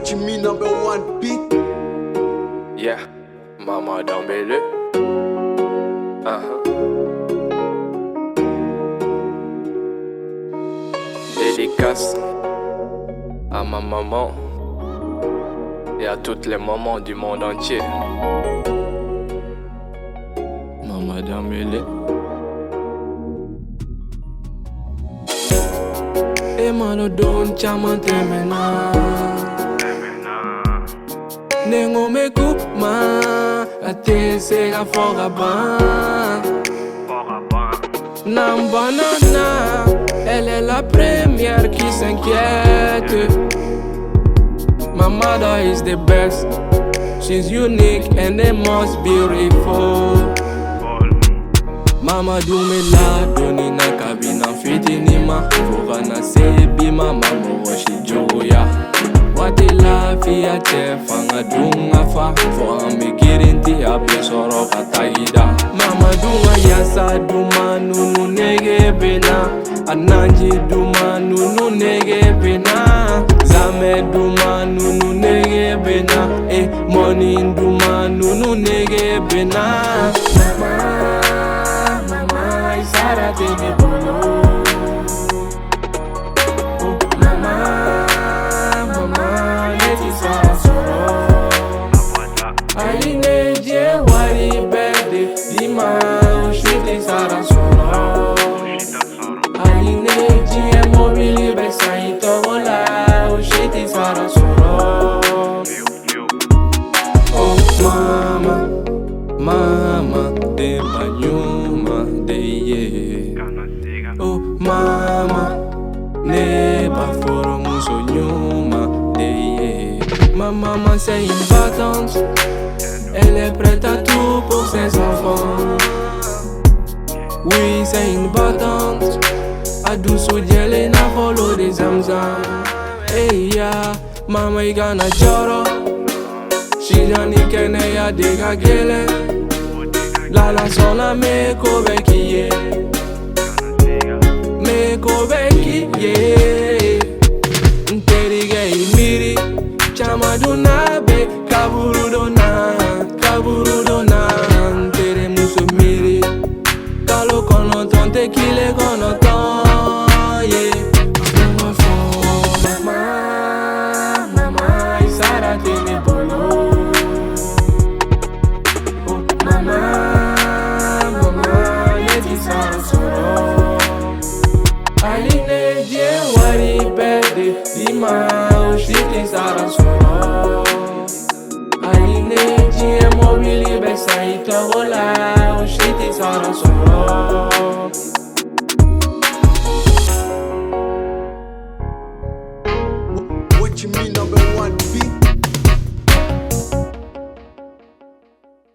What you mean number one beat? Yeah, Mama Dambele. Dédicace à ma maman et à toutes les mamans du monde entier. Mama Dambele. E mano don chaman temena Nengo me kuma Ate se ga fora ban Nambanana Elle est la première qui s'inquiète My mother is the best She's unique and the most beautiful Mama do me la doni na kabina fiti nima Fora na sebi mama moroshi joya Wati la fia che fanga dunga fa Fora me kirinti abe soro kataida Mama dunga yasa duma nunu nege bena Ananji duma nunu nege bena Zame duma nunu nege bena Money duma nunu nege bena Mama, Isara tege bolo. Oh, mama, leti Sara soro. Aline je wari bede, dima ushiti Sara soro. Aline je mobili besa itola, ushiti Sara soro. Oh, mama, de banyuma de ye. Oh mama, ne ba foro muso nyuma de ye. Ma maman c'est une battante, elle est prête à tout pour ses enfants. Oui c'est une battante, a douce diele na follow des zamzam. Hey ya, mama igana joro, shijani kene ya dega gele. La sola me kobekiye Me kobekiye Nterige imiri Chamaduna be Kaburudona Ntere muso miri Kalo kono ton tekile kono ton Yeah Mama Isara tene bolo Oh mama Aline je wari bede Dima ushiti Sara soro Aline je mobili besa itola Ushiti Sara soro What you mean number one beat?